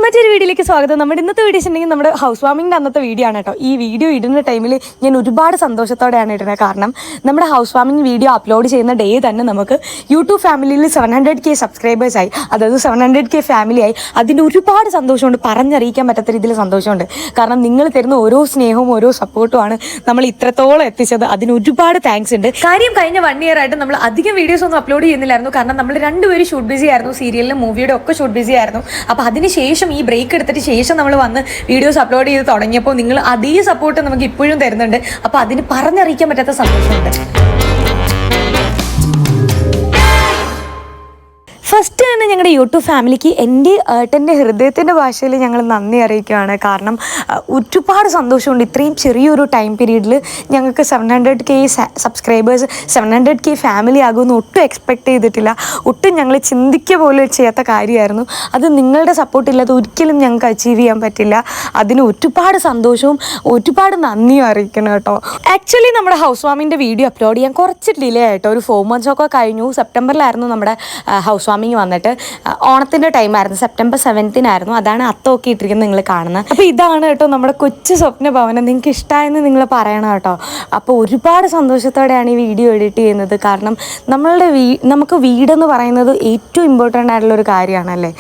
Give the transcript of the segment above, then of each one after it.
മറ്റൊരു വീഡിയോയിലേക്ക് സ്വാഗതം. നമ്മുടെ ഇന്നത്തെ വീഡിയോ ഉണ്ടെങ്കിൽ നമ്മുടെ ഹൗസ് വാമിങ്ങിൻ്റെ അന്നത്തെ വീഡിയോ ആണ് കേട്ടോ. ഈ വീഡിയോ ഇടുന്ന ടൈമിൽ ഞാൻ ഒരുപാട് സന്തോഷത്തോടെയാണ് ഇടുന്നത്. കാരണം നമ്മുടെ ഹൗസ് വാമിങ് വീഡിയോ അപ്ലോഡ് ചെയ്യുന്ന ഡേ തന്നെ നമുക്ക് യൂട്യൂബ് ഫാമിലിയിൽ 700K സബ്സ്ക്രൈബേഴ്സായി, അതായത് 700K ഫാമിലിയായി. അതിൻ്റെ ഒരുപാട് സന്തോഷമുണ്ട്, പറഞ്ഞറിയിക്കാൻ പറ്റാത്ത രീതിയിൽ സന്തോഷമുണ്ട്. കാരണം നിങ്ങൾ തരുന്ന ഓരോ സ്നേഹവും ഓരോ സപ്പോർട്ടുമാണ് നമ്മൾ ഇത്രത്തോളം എത്തിച്ചത്. അതിന് ഒരുപാട് താങ്ക്സ് ഉണ്ട്. കാര്യം കഴിഞ്ഞ 1 year ആയിട്ട് നമ്മൾ അധികം വീഡിയോസ് ഒന്നും അപ്ലോഡ് ചെയ്യുന്നില്ലായിരുന്നു. കാരണം നമ്മൾ രണ്ടുപേരും ഷൂട്ട് ബിസി ആയിരുന്നു, സീരിയലിലും മൂവിയുടെ ഒക്കെ ഷൂട്ട് ബിസി ആയിരുന്നു. അപ്പോൾ അതിനുശേഷം ഈ ബ്രേക്ക് എടുത്തിട്ട് ശേഷം നമ്മൾ വന്ന് വീഡിയോസ് അപ്ലോഡ് ചെയ്ത് തുടങ്ങിയപ്പോൾ നിങ്ങൾ അതേ സപ്പോർട്ട് നമുക്ക് ഇപ്പോഴും തരുന്നുണ്ട്. അപ്പോൾ അതിന് പറഞ്ഞറിയിക്കാൻ പറ്റാത്ത സന്തോഷമുണ്ട്. ഫസ്റ്റ് തന്നെ ഞങ്ങളുടെ യൂട്യൂബ് ഫാമിലിക്ക് എൻ്റെ ഏട്ടൻ്റെ ഹൃദയത്തിൻ്റെ ഭാഷയിൽ ഞങ്ങൾ നന്ദി അറിയിക്കുകയാണ്. കാരണം ഒരുപാട് സന്തോഷമുണ്ട്. ഇത്രയും ചെറിയൊരു ടൈം പീരീഡിൽ ഞങ്ങൾക്ക് 700K സബ്സ്ക്രൈബേഴ്സ്, 700K ഫാമിലി ആകുമെന്ന് ഒട്ടും എക്സ്പെക്റ്റ് ചെയ്തിട്ടില്ല. ഒട്ടും ഞങ്ങൾ ചിന്തിക്കുക പോലും ചെയ്യാത്ത കാര്യമായിരുന്നു. അത് നിങ്ങളുടെ സപ്പോർട്ടില്ലാതെ ഒരിക്കലും ഞങ്ങൾക്ക് അച്ചീവ് ചെയ്യാൻ പറ്റില്ല. അതിന് ഒരുപാട് സന്തോഷവും ഒരുപാട് നന്ദിയും അറിയിക്കണം കേട്ടോ. ആക്ച്വലി നമ്മുടെ ഹൗസ് വാമിൻ്റെ വീഡിയോ അപ്ലോഡ് ചെയ്യാൻ കുറച്ച് ഡിലേ ആയിട്ടോ. ഒരു 4 months ഒക്കെ കഴിഞ്ഞു. സെപ്റ്റംബറിലായിരുന്നു നമ്മുടെ ഹൗസ് വാമിങ് വന്നിട്ട്. ഓണത്തിൻ്റെ ടൈമായിരുന്നു, September 7th അതാണ് അത്തമൊക്കെ ഇട്ടിരിക്കുന്നത് നിങ്ങൾ കാണുന്നത്. അപ്പോൾ ഇതാണ് കേട്ടോ നമ്മുടെ കൊച്ചു സ്വപ്ന ഭവനം. നിങ്ങൾക്ക് ഇഷ്ടമായെന്ന് നിങ്ങൾ പറയണം കേട്ടോ. അപ്പോൾ ഒരുപാട് സന്തോഷത്തോടെയാണ് ഈ വീഡിയോ എഡിറ്റ് ചെയ്യുന്നത്. കാരണം നമുക്ക് വീടെന്ന് പറയുന്നത് ഏറ്റവും ഇമ്പോർട്ടൻ്റ് ആയിട്ടുള്ളൊരു കാര്യമാണല്ലേ.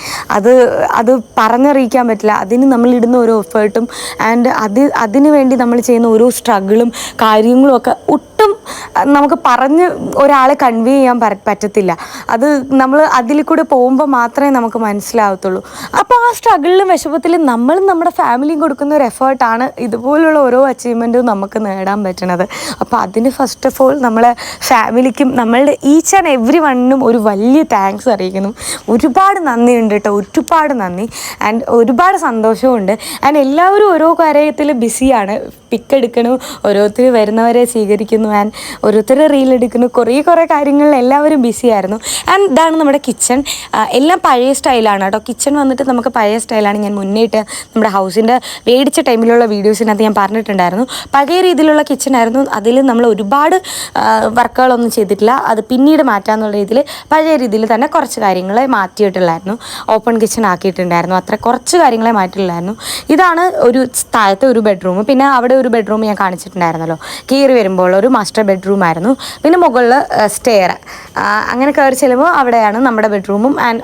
അത് പറഞ്ഞറിയിക്കാൻ പറ്റില്ല. അതിന് നമ്മളിടുന്ന ഓരോ എഫേർട്ടും ആൻഡ് അതിന് വേണ്ടി നമ്മൾ ചെയ്യുന്ന ഓരോ സ്ട്രഗിളും കാര്യങ്ങളും ഒക്കെ ഒട്ടും നമുക്ക് പറഞ്ഞ് ഒരാളെ കൺവേ ചെയ്യാൻ പറ്റത്തില്ല. അത് നമ്മൾ അതിൽ കൂടെ പോകുമ്പോൾ മാത്രമേ നമുക്ക് മനസ്സിലാവത്തുള്ളൂ. അപ്പോൾ ആ സ്ട്രഗിളിലും വിഷമത്തിലും നമ്മളും നമ്മുടെ ഫാമിലിയും കൊടുക്കുന്ന ഒരു എഫേർട്ടാണ് ഇതുപോലുള്ള ഓരോ അച്ചീവ്മെൻറ്റും നമുക്ക് നേടാൻ പറ്റുന്നത്. അപ്പോൾ അതിന് ഫസ്റ്റ് ഓഫ് ഓൾ നമ്മളെ ഫാമിലിക്കും നമ്മളുടെ ഈച്ച് ആൻഡ് എവ്രി വണ്ണിനും ഒരു വലിയ താങ്ക്സ് അറിയിക്കുന്നു. ഒരുപാട് നന്ദിയുണ്ട് കേട്ടോ, ഒരുപാട് നന്ദി. ആൻഡ് ഒരുപാട് സന്തോഷമുണ്ട്. ആൻഡ് എല്ലാവരും ഓരോ കാര്യത്തിൽ ബിസിയാണ്. പിക്ക് എടുക്കുന്നു, ഓരോരുത്തർ വരുന്നവരെ സ്വീകരിക്കുന്നു, ആൻഡ് ഓരോരുത്തർ റീൽ എടുക്കുന്നു. കുറേ കാര്യങ്ങളിൽ എല്ലാവരും ബിസിയായിരുന്നു. ആൻഡ് ഇതാണ് നമ്മുടെ കിച്ചൺ. എല്ലാം പഴയ സ്റ്റൈലാണ് കേട്ടോ. കിച്ചൺ വന്നിട്ട് നമുക്ക് പഴയ സ്റ്റൈലാണ്. ഞാൻ മുന്നേറ്റ് നമ്മുടെ ഹൗസിൻ്റെ മേടിച്ച ടൈമിലുള്ള വീഡിയോസിനകത്ത് ഞാൻ പറഞ്ഞിട്ടുണ്ടായിരുന്നു. പഴയ രീതിയിലുള്ള കിച്ചണായിരുന്നു. അതിൽ നമ്മൾ ഒരുപാട് വർക്കുകളൊന്നും ചെയ്തിട്ടില്ല. അത് പിന്നീട് മാറ്റാമെന്നുള്ള രീതിയിൽ പഴയ രീതിയിൽ തന്നെ കുറച്ച് കാര്യങ്ങളെ മാറ്റിയിട്ടുള്ളായിരുന്നു. Open kitchen ആക്കിയിട്ടുണ്ടായിരുന്നു. അത്ര കുറച്ച് കാര്യങ്ങളെ മാറ്റിയിട്ടില്ലായിരുന്നു. ഇതാണ് ഒരു താഴത്തെ ഒരു ബെഡ്റൂം. പിന്നെ അവിടെ ഒരു ബെഡ്റൂം ഞാൻ കാണിച്ചിട്ടുണ്ടായിരുന്നല്ലോ. കയറി വരുമ്പോൾ ഒരു മാസ്റ്റർ ബെഡ്റൂം ആയിരുന്നു. പിന്നെ മുകളിൽ സ്റ്റെയർ. അങ്ങനെ കയറി ചെല്ലുമ്പോൾ അവിടെയാണ് നമ്മുടെ ബെഡ്റൂമും ആൻഡ്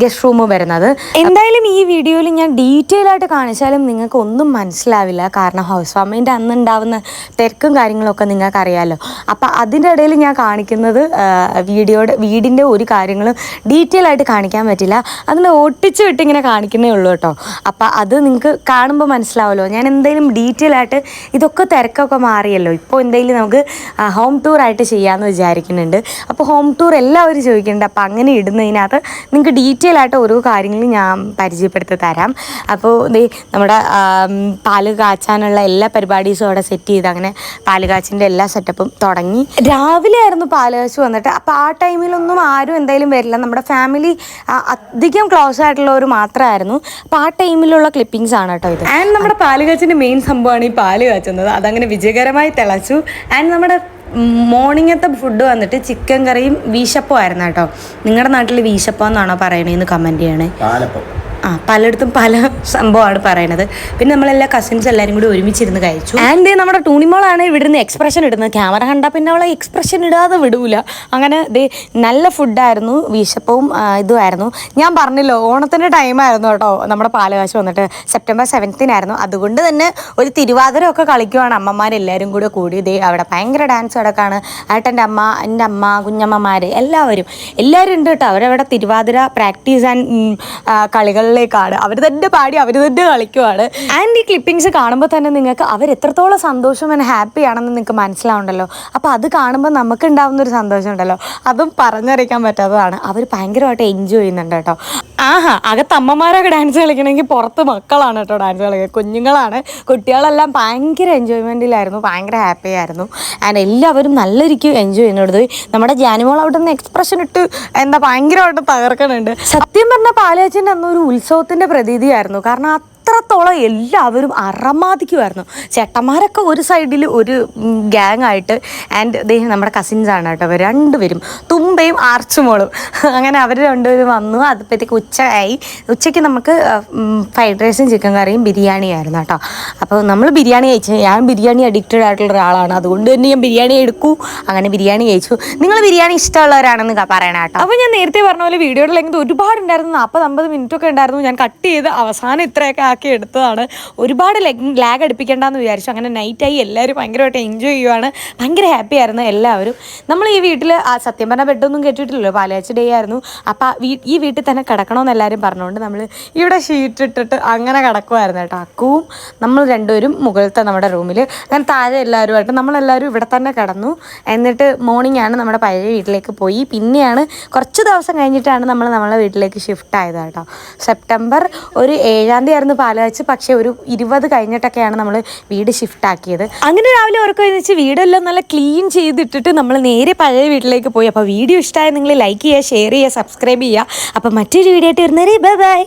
ഗസ്റ്റ് റൂമും വരുന്നത്. എന്തായാലും ഈ വീഡിയോയിൽ ഞാൻ ഡീറ്റെയിൽ ആയിട്ട് കാണിച്ചാലും നിങ്ങൾക്ക് ഒന്നും മനസ്സിലാവില്ല. കാരണം ഹൗസ് വാമിൻ്റെ അന്ന് ഉണ്ടാവുന്ന തിരക്കും കാര്യങ്ങളൊക്കെ നിങ്ങൾക്ക് അറിയാമല്ലോ. അപ്പം അതിൻ്റെ ഇടയിൽ ഞാൻ കാണിക്കുന്നത് വീടിൻ്റെ ഒരു കാര്യങ്ങളും ഡീറ്റെയിൽ ആയിട്ട് കാണിക്കാൻ പറ്റില്ല. അതിനെ ഒട്ടിച്ച് വിട്ട് ഇങ്ങനെ കാണിക്കുന്നേ ഉള്ളൂ കേട്ടോ. അപ്പം അത് നിങ്ങൾക്ക് കാണുമ്പോൾ മനസ്സിലാവുമല്ലോ. ഞാൻ എന്തായാലും ഡീറ്റെയിൽ ആയിട്ട് ഇതൊക്കെ തിരക്കൊക്കെ മാറിയല്ലോ. ഇപ്പോൾ എന്തായാലും നമുക്ക് ഹോം ടൂർ ആയിട്ട് ചെയ്യാമെന്ന് വിചാരിക്കുന്നുണ്ട്. അപ്പോൾ ഹോം ടൂർ എല്ലാവരും ചോദിക്കുന്നുണ്ട്. അപ്പോൾ അങ്ങനെ ഇടുന്നതിനകത്ത് നിങ്ങൾക്ക് ഡീറ്റെയിൽ ആയിട്ട് ഓരോ കാര്യങ്ങളും ഞാൻ പരിചയപ്പെടുത്തി തരാം. അപ്പോൾ നമ്മുടെ പാല് കാച്ചാനുള്ള എല്ലാ പരിപാടീസും അവിടെ സെറ്റ് ചെയ്ത് അങ്ങനെ പാല് കാച്ചിൻ്റെ എല്ലാ സെറ്റപ്പും തുടങ്ങി. രാവിലെ ആയിരുന്നു പാല് കാച്ച് വന്നിട്ട്. അപ്പോൾ ആ ടൈമിലൊന്നും ആരും എന്തായാലും വരില്ല. നമ്മുടെ ഫാമിലി അധികം ക്ലോസ് ആയിട്ടുള്ളവർ മാത്രമായിരുന്നു. അപ്പോൾ ആ ടൈമിലുള്ള ക്ലിപ്പിങ്സ് ആണ് കേട്ടോ ഇത്. ആൻഡ് നമ്മുടെ പാല് കാച്ചിൻ്റെ മെയിൻ സംഭവമാണ് ഈ പാല് കാച്ചുന്നത്. അതങ്ങനെ വിജയകരമായി തിളച്ചു. ആൻഡ് നമ്മുടെ മോർണിംഗത്തെ ഫുഡ് വന്നിട്ട് ചിക്കൻ കറിയും വീശപ്പവും ആയിരുന്നു കേട്ടോ. നിങ്ങളുടെ നാട്ടിൽ വീശപ്പം എന്നാണോ പറയണേന്ന് കമൻറ്റ് ചെയ്യണേ. പലയിടത്തും പല സംഭവമാണ് പറയണത്. പിന്നെ നമ്മളെല്ലാ കസിൻസ് എല്ലാവരും കൂടി ഒരുമിച്ചിരുന്ന് കഴിച്ചു. ആൻഡ് നമ്മുടെ ടൂണിമോളാണ് ഇവിടെ നിന്ന് എക്സ്പ്രഷൻ ഇടുന്നത്. ക്യാമറ കണ്ടാൽ പിന്നെ അവളെ എക്സ്പ്രഷൻ ഇടാതെ വിടൂല. അങ്ങനെ നല്ല ഫുഡായിരുന്നു. വീശപ്പവും ഇതുമായിരുന്നു. ഞാൻ പറഞ്ഞല്ലോ ഓണത്തിൻ്റെ ടൈമായിരുന്നു കേട്ടോ. നമ്മുടെ പാലുകാശ് വന്നിട്ട് September 7th അതുകൊണ്ട് തന്നെ ഒരു തിരുവാതിര ഒക്കെ കളിക്കുവാണ് അമ്മമാരെല്ലാവരും കൂടി. അവിടെ ഭയങ്കര ഡാൻസ് കിടക്കാണ്. ഏട്ടൻ്റെ അമ്മ, എൻ്റെ അമ്മ, കുഞ്ഞമ്മമാർ എല്ലാവരും ഉണ്ട് കേട്ടോ. അവരവിടെ തിരുവാതിര പ്രാക്ടീസ് ആൻഡ് കളികൾ ാണ്. അവർ തന്നെ പാടി അവർ തന്നെ കളിക്കുവാണ്. ആൻഡ് ഈ ക്ലിപ്പിങ്സ് കാണുമ്പോൾ തന്നെ നിങ്ങൾക്ക് അവർ എത്രത്തോളം സന്തോഷം ആൻഡ് ഹാപ്പി ആണെന്ന് നിങ്ങൾക്ക് മനസ്സിലാവുണ്ടല്ലോ. അപ്പോൾ അത് കാണുമ്പോൾ നമുക്ക് ഉണ്ടാവുന്നൊരു സന്തോഷം ഉണ്ടല്ലോ, അതും പറഞ്ഞറിയിക്കാൻ പറ്റാത്തതാണ്. അവർ ഭയങ്കരമായിട്ട് എൻജോയ് ചെയ്യുന്നുണ്ട് കേട്ടോ. അകത്ത് അമ്മമാരൊക്കെ ഡാൻസ് കളിക്കണമെങ്കിൽ പുറത്ത് മക്കളാണ് കേട്ടോ ഡാൻസ് കളിക്കുക. കുഞ്ഞുങ്ങളാണ്. കുട്ടികളെല്ലാം ഭയങ്കര എൻജോയ്മെൻറ്റിലായിരുന്നു, ഭയങ്കര ഹാപ്പി ആയിരുന്നു. ആൻഡ് എല്ലാവരും നല്ല രീതിക്ക് എൻജോയ് ചെയ്യുന്നുണ്ട്. നമ്മുടെ ജാനിമോൾ അവിടെ നിന്ന് എക്സ്പ്രഷൻ ഇട്ട് ഭയങ്കരമായിട്ട് തകർക്കണുണ്ട്. സത്യം പറഞ്ഞാൽ പാലുകാച്ചിൻ്റെ അന്നൊരു ഉത്സവത്തിൻ്റെ പ്രതീതിയായിരുന്നു. കാരണം അത്ര അത്രത്തോളം എല്ലാവരും അറമാദിക്കുമായിരുന്നു. ചേട്ടന്മാരൊക്കെ ഒരു സൈഡിൽ ഒരു ഗ്യാങ് ആയിട്ട്, ആൻഡ് അദ്ദേഹം നമ്മുടെ കസിൻസാണ് കേട്ടോ അവർ രണ്ടുപേരും, തുമ്പയും ആർച്ചുമോളും. അങ്ങനെ അവർ രണ്ടുപേരും വന്നു. അതുപറ്റേക്ക് ഉച്ചയ്ക്ക് നമുക്ക് ഫ്രൈഡ് റൈസും ചിക്കൻ കറിയും ബിരിയാണിയായിരുന്നു കേട്ടോ. അപ്പോൾ നമ്മൾ ബിരിയാണി കഴിച്ചു. ഞാൻ ബിരിയാണി അഡിക്റ്റഡ് ആയിട്ടുള്ള ഒരാളാണ്, അതുകൊണ്ട് തന്നെ ഞാൻ ബിരിയാണി എടുക്കൂ. അങ്ങനെ ബിരിയാണി കഴിച്ചു. നിങ്ങൾ ബിരിയാണി ഇഷ്ടമുള്ളവരാണെന്ന് പറയണം കേട്ടോ. അപ്പോൾ ഞാൻ നേരത്തെ പറഞ്ഞ പോലെ വീഡിയോയുടെ ലെങ്ത് ഒരുപാടുണ്ടായിരുന്നു, 40-50 മിനിറ്റൊക്കെ ഉണ്ടായിരുന്നു. ഞാൻ കട്ട് ചെയ്ത് അവസാനം ഇത്രയൊക്കെ ആക്കി എടുത്തതാണ്. ഒരുപാട് ലാഗ് അടുപ്പിക്കേണ്ടെന്ന് വിചാരിച്ചു. അങ്ങനെ നൈറ്റായി എല്ലാവരും ഭയങ്കരമായിട്ട് എൻജോയ് ചെയ്യുവാണ്. ഭയങ്കര ഹാപ്പി ആയിരുന്നു എല്ലാവരും. നമ്മൾ ഈ വീട്ടിൽ സത്യം പറഞ്ഞാൽ ബെഡൊന്നും കെട്ടിയിട്ടില്ലല്ലോ, പാലാഴ്ച ഡേ ആയിരുന്നു. അപ്പോൾ ഈ വീട്ടിൽ തന്നെ കിടക്കണമെന്ന് എല്ലാവരും പറഞ്ഞുകൊണ്ട് നമ്മൾ ഇവിടെ ഷീറ്റ് ഇട്ടിട്ട് അങ്ങനെ കിടക്കുമായിരുന്നു കേട്ടോ. അക്കുവും നമ്മൾ രണ്ടുപേരും മുകളിലത്തെ നമ്മുടെ റൂമിൽ, അങ്ങനെ താഴെ എല്ലാവരുമായിട്ട് നമ്മളെല്ലാവരും ഇവിടെ തന്നെ കിടന്നു. എന്നിട്ട് മോർണിംഗ് ആണ് നമ്മുടെ പഴയ വീട്ടിലേക്ക് പോയി. പിന്നെയാണ് കുറച്ച് ദിവസം കഴിഞ്ഞിട്ടാണ് നമ്മളെ വീട്ടിലേക്ക് ഷിഫ്റ്റ് ആയത് കേട്ടോ. സെപ്റ്റംബർ ഒരു 7 ആയിരുന്നു പാലാഴ്ച, പക്ഷേ ഒരു 20 കഴിഞ്ഞിട്ടൊക്കെയാണ് നമ്മൾ വീട് ഷിഫ്റ്റ് ആക്കിയത്. അങ്ങനെ രാവിലെ ഉറക്കം എഴുന്നേച്ച് വീടെല്ലാം നല്ല ക്ലീൻ ചെയ്തിട്ടിട്ട് നമ്മൾ നേരെ പഴയ വീട്ടിലേക്ക് പോയി. അപ്പോൾ വീഡിയോ ഇഷ്ടമായ നിങ്ങൾ ലൈക്ക് ചെയ്യുക, ഷെയർ ചെയ്യുക, സബ്സ്ക്രൈബ് ചെയ്യുക. അപ്പോൾ മറ്റൊരു വീഡിയോ ആയിട്ട് വരുന്നവരെ ബൈ ബൈ.